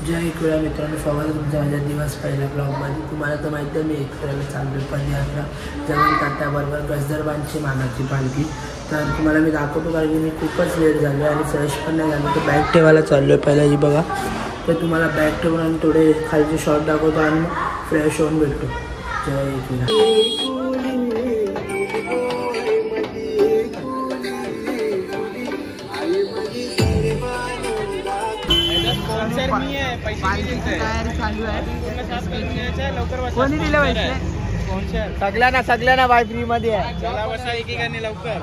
जय एकविरा मित्रांनो, स्वागत आहे तुमच्या माझ्या दिवस पहिल्या ब्लॉगमध्ये। तुम्हाला तर माहिती आहे मी एकविराला चाललो पदयात्रा जवळ तात्याबरोबर गजदरबांची मानाची पालखी। तर तुम्हाला मी दाखवतो कारण की मी खूपच लेट झालो आणि फ्रेश पण नाही झालो, तर बॅग ठेवायला चाललो आहे पहिला ही बघा। तर तुम्हाला बॅग ठेवून आणि थोडे खालचे शॉट दाखवतो आणि मग फ्रेश होऊन भेटतो। जय एकविरा। कोणी दिलं पैसे? सगळ्यांना बाय फ्री मध्ये आहे। चला बसा एकेकाने लवकर।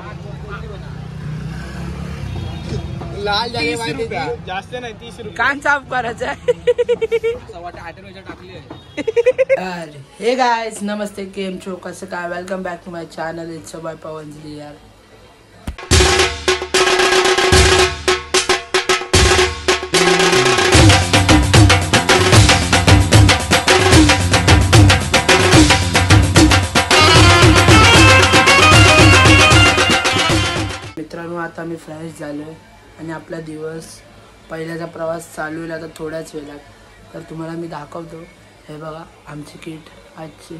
लाल झाले 30 रुपये जास्त नाही, 30 रुपये। कान साफ करायचं आहे। हे गाइस नमस्ते, केम छो, कसं काय? Welcome back to my channel, it's by Pawanji यार। मित्रांनो आता मी फ्रेश झालो आणि आपला दिवस पहिल्याचा प्रवास चालू होईल आता थोड्याच वेळात। तर तुम्हाला मी दाखवतो, हे बघा आमची किट आजची।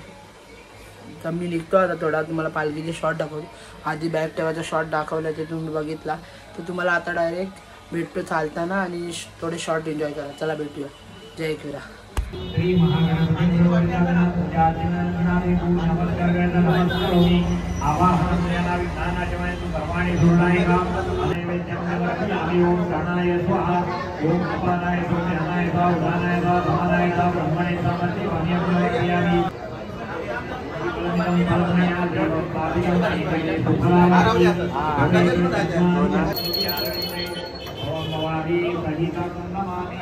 तर मी निघतो आता थोडा, तुम्हाला पालखीचे शॉट दाखवतो। आधी बॅग ठेवायचा शॉट दाखवला ते तुम्ही बघितला, तर तुम्हाला आता डायरेक्ट भेटतो चालताना आणि थोडे शॉट एन्जॉय करा। चला भेटूया। जय एकविरा। श्री महागणपती पूजार्चनाने नमस्कारोमि आवाहनयाना विधानाचमय कर्माणि सुरणायका नैवेद्यं समर्पयामि। ओम प्राणाय स्वाहा, ओम अपानाय स्वाहा, स्वाहा उदानाय स्वाहा, समानाय स्वाहा, ब्रह्मणे समर्पयामि। समर्पयामि ओम भवानी सहिता नमामि।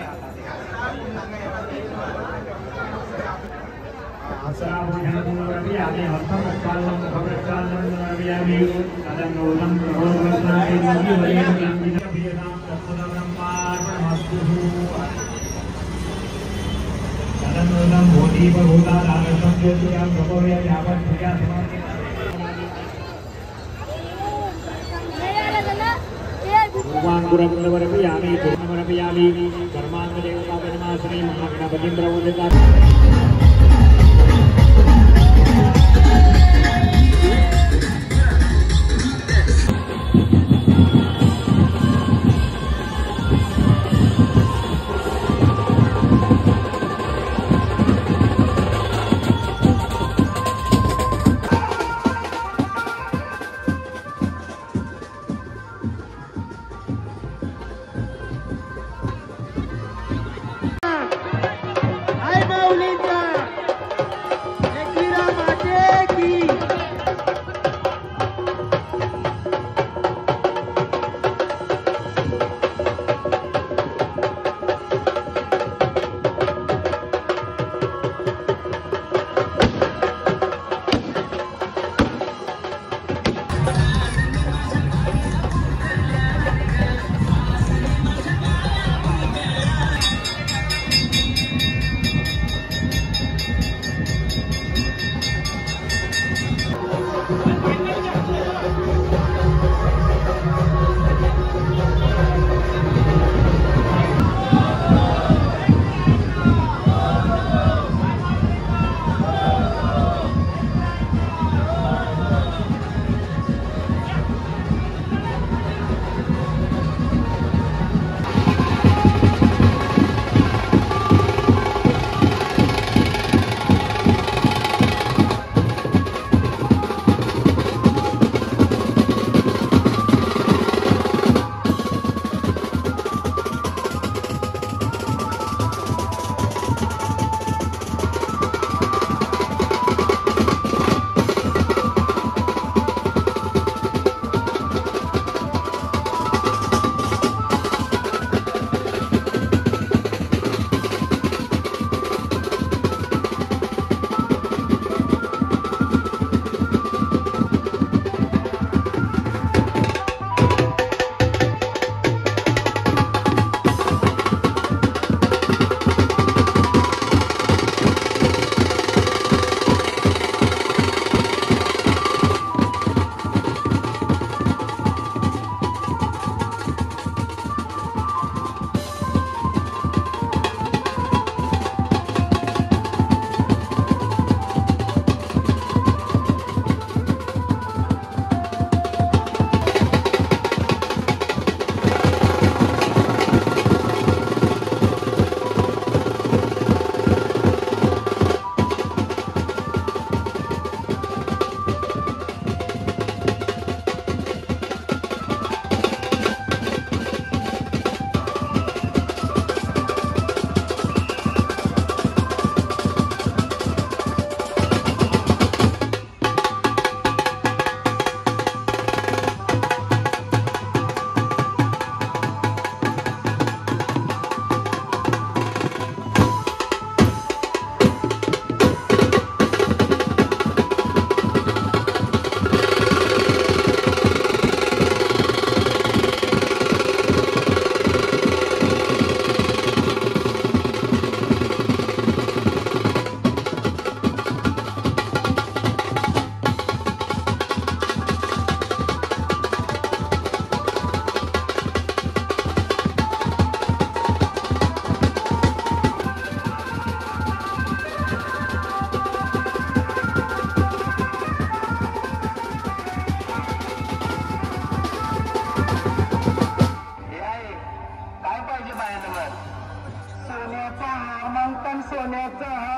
चांदीचा हार मागतान सोन्याचा हार.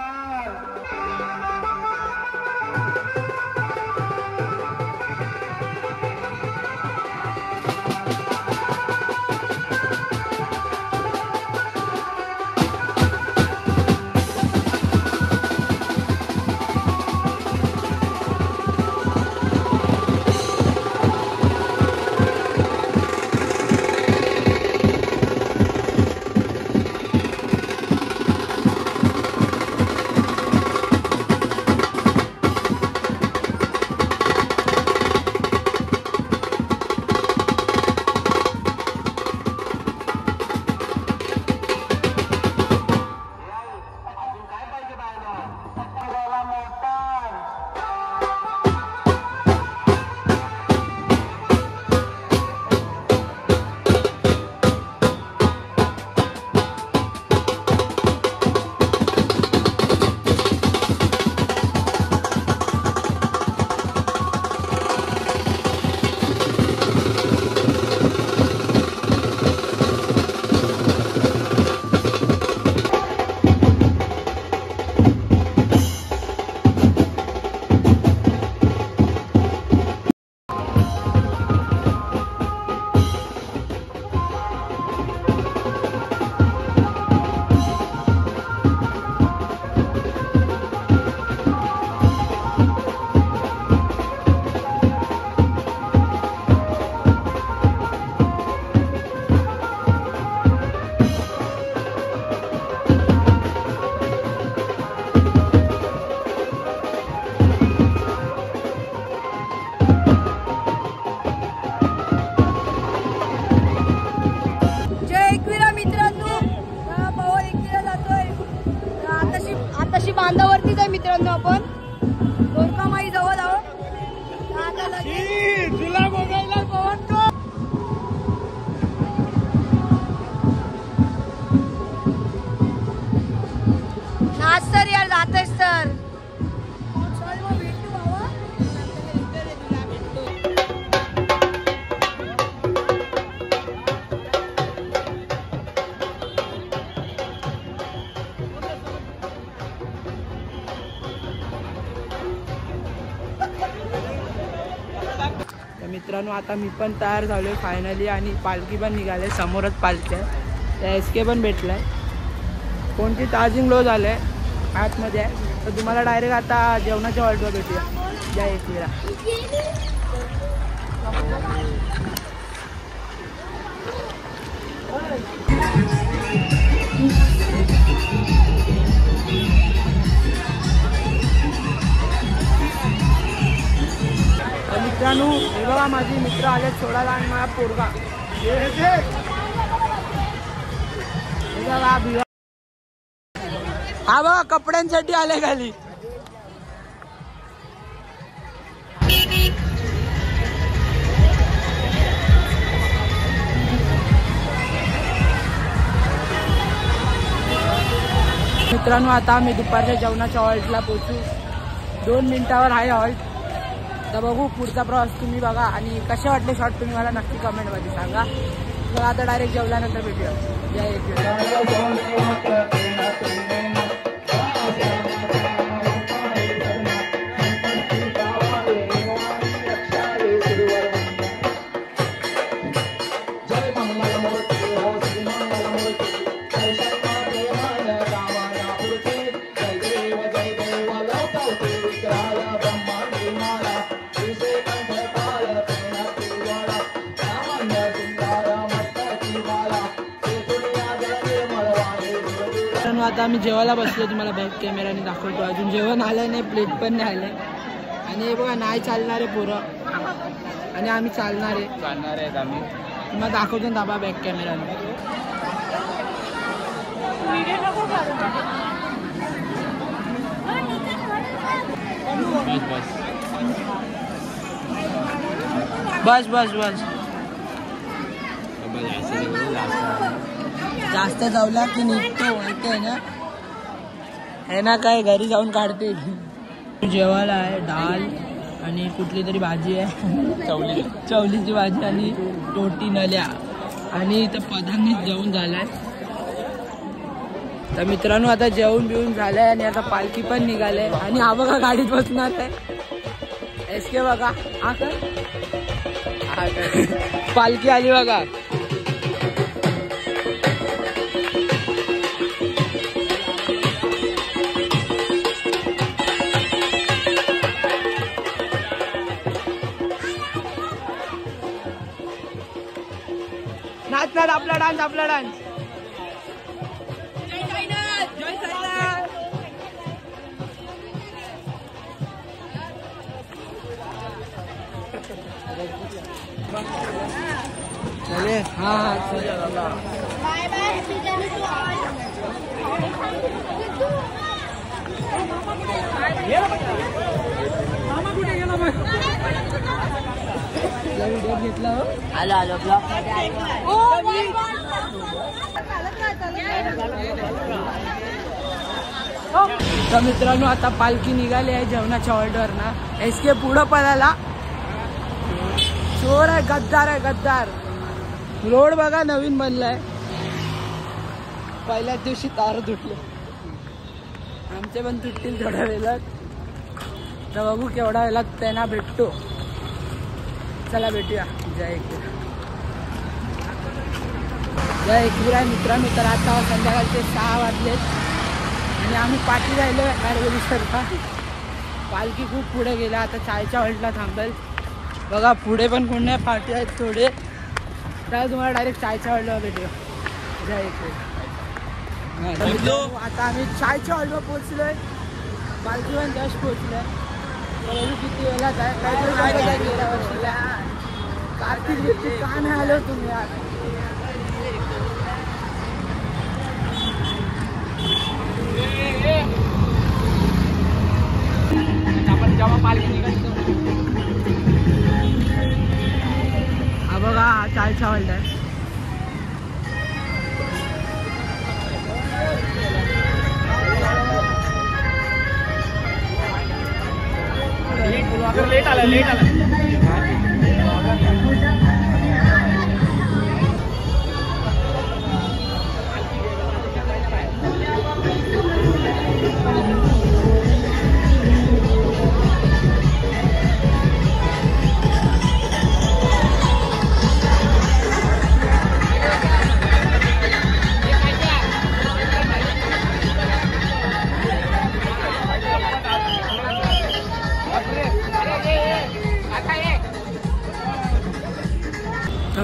बांधावरतीच आहे मित्रांनो. आपण दोरकामाई जवळ आहोत. तुला बघायला पवनतो. नाच तर यार, जातेस तर. मित्रांनो आता मी पण तयार झालोय फायनली आणि पालखी पण निघाले. समोरच पालखी आहे. त्या SK पण भेटलाय. फोनची चार्जिंग लो झालंय आतमध्ये आहे. तर तुम्हाला डायरेक्ट आता जेवणाच्या हॉल्टवर भेटूया. या SKला मित्रांनो. हे बघा माझी मित्र आले सोडायला आणि माझा पोरगा. हा बघा कपड्यांसाठी आले खाली. मित्रांनो आता आम्ही दुपारच्या जेवणाच्या हॉल्टला पोहोचू. 2 मिनिटावर आहे हॉल्ट. तर बघू पुढचा प्रवास तुम्ही बघा आणि कसे वाटले शॉर्ट तुम्ही मला नक्की कमेंटमध्ये सांगा. तर आता डायरेक्ट जेवल्यानंतर भेटूया. आता आम्ही जेवायला बसलो. तुम्हाला बॅक कॅमेराने दाखवतो. अजून जेवण आलं नाही, प्लेट पण नाही आले. आणि हे बघा नाही चालणारे पोरं आणि आम्ही चालणार आहेत. आम्ही तुम्हाला दाखवतो ना दाबा बॅक कॅमेराने. बस बस बस जास्त जावला की निघतो माहिती ना. है ना काय घरी जाऊन काढते. जेवायला आहे डाळ आणि कुठली तरी भाजी आहे. चवलीची भाजी आणि रोटी नल्या आणि इथं पदांनीच जेवण झालाय. तर मित्रांनो आता जेवण बिवून झालंय आणि आता पालखी पण निघाले आणि हा बघा गाडीत बसणार आहे एसके बघा हा कर पालखी आली बघा. नाच नाच आपला डान्स चले हाँ बाय बाय. व्हिडिओ घेतला आलो ब्लॉग तर मित्रांनो आता पालखी निघाली आहे जेवणाच्या ऑर्डर ना. एसके पुढं पळाला चोर आहे गद्दार. रोड बघा नवीन बनलाय. पहिल्याच दिवशी तार तुटले आमचे पण तुटतील थोड्या वेळात. तर बघू केवढा वेळात त्यांना भेटतो. चला भेटूया. जय एकविरा मित्रांनो. तर आता संध्याकाळचे 6 वाजलेत आणि आम्ही पाठी राहिलो ॲडव्हेंचरचा. पालखी खूप पुढे गेला. आता चायच्या हॉल्टला थांबेल. बघा पुढे पण कोण नाही पाठी आहेत थोडे. तर तुम्हाला डायरेक्ट चायच्या हॉल्टला भेटूया. जय एकविरा. आता आम्ही चायच्या हॉल्टवर पोहोचलोय. पालखी पण जस्ट पोहोचलोय. किती वेळात आहे काहीतरी गेल्या वर्षीला. कार्तिक बिर्तिक का नाही आलो तुम्ही यार. आपण जेव्हा पालखी निघायचो हा बघा हा चायचा हॉल्ट आहे. लेट आला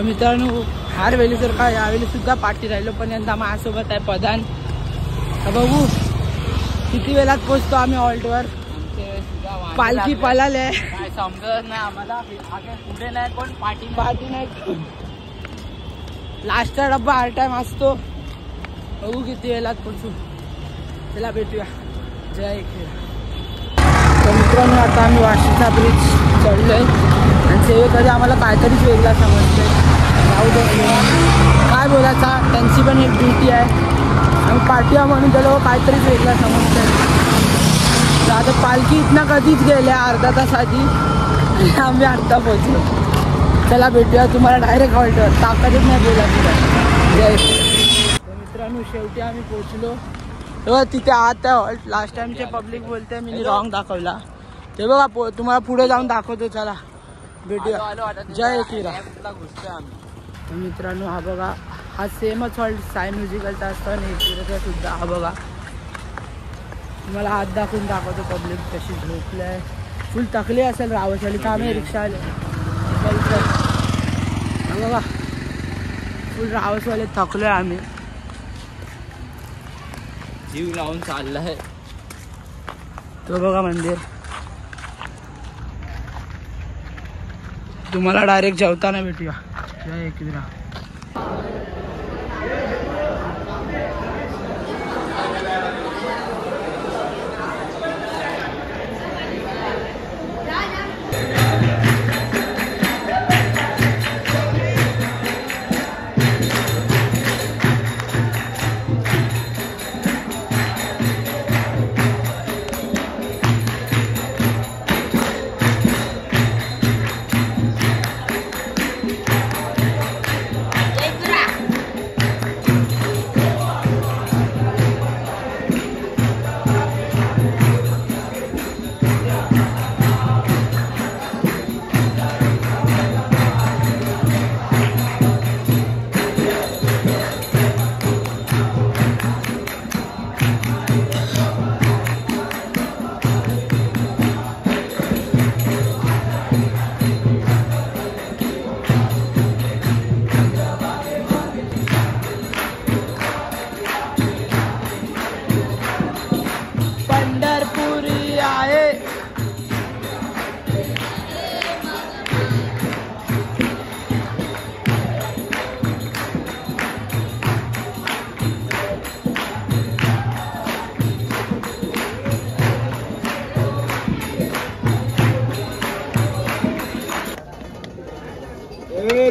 मित्रांनो हर वेळी तर काय यावेळी सुद्धा पाठी राहिलो पण यंदा माझ्यासोबत आहे प्रधान. बघू किती वेळात पोहोचतो आम्ही हॉल्टवर. पालखी पळाले काय समजत नाही आम्हाला. पुढे नाही कोण पाठी नाही. लास्टचा डब्बा हर टाइम असतो. बघू किती वेळात पोहोचू. चला भेटूया. जय एकविरा. तर मित्रांनो आता आम्ही वाशीचा ब्रिज चढलोय आणि सेवेमध्ये आम्हाला काहीतरीच वेगळा समजतंय. जाऊ दे काय बोलायचा. त्यांची पण एक ड्युटी आहे. आम्ही पार्टी म्हणून गेलो काहीतरीच वेगळा समजतंय. तर आता पालखी इथनं कधीच गेल्या अर्धा तास आधी आम्ही आता पोहोचलो. चला भेटूया तुम्हाला डायरेक्ट हॉल्टवर. ताकदच नाही बोला तुला. जय. तर मित्रांनो शेवटी आम्ही पोहोचलो. तेव्हा तिथे आत आहे हॉल्ट. लास्ट टाइमचे पब्लिक बोलते मी रॉंग दाखवला. ते बघा तुम्हाला पुढे जाऊन दाखवतो. चला भेटूया. जय एकविरा. तर मित्रांनो हा बघा हा सेमच हॉल्ट साई म्युझिकलचा असतो आणि एकविराचा सुद्धा. हा बघा तुम्हाला हात दाखवून दाखवतो. पब्लिक कशी झोपली आहे. फुल थकली असेल रावशाली. तर आम्ही रिक्षा आले बघा फुल रावसवाले थकलोय आम्ही. जीव लावून चाललाय. तो बघा मंदिर. तुम्हाला डायरेक्ट जेवताना भेटूया. जय एकविरा.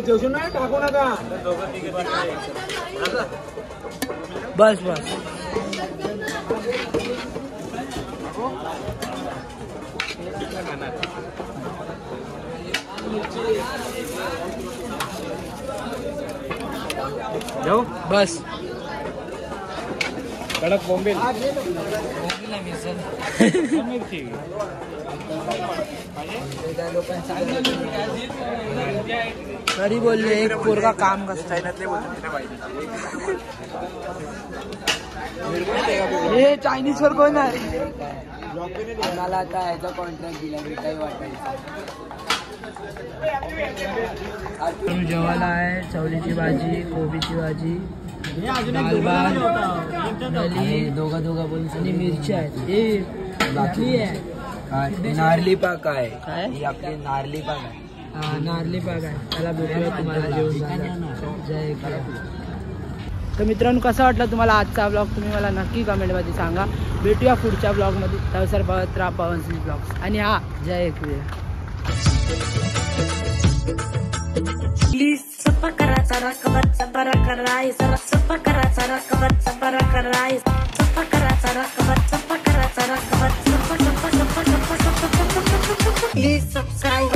टाकू नका. बस बस. जाऊ बस. कडक बोंबील तरी बोलले एक पोरगा काम कसं हे चायनीज वर कोण आहे. मला आता ह्याचा कॉन्ट्रॅक्ट दिला मी काही वाटायचं. जेवायला आहे चवलीची भाजी, कोबीची भाजी, दाल भात, दही, दोघं बोलून आणि मिरची आहेत. हे बाकी आहे नारली पाक आहे. काय ही आपली नारली पाक आहे. हा नारली पाक आहे. त्याला भेटूया तुम्हाला जेवण. जय तर मित्रांनो कसा वाटला तुम्हाला आजचा ब्लॉग तुम्ही मला नक्की कमेंटमध्ये सांगा. भेटूया पुढच्या ब्लॉगमध्ये. त्यानुसार बघत राहा पवन सिंग ब्लॉग्स. आणि हा जय क्रिया. प्लीज सफा करायचा रकबत बरा करायचा सफा करायचा रकबत बरा करायचा सफा करायचा रकबत सफा करायचा रकबत सफा सफा सफा सफा सफा प्लीज सबस्क्राईब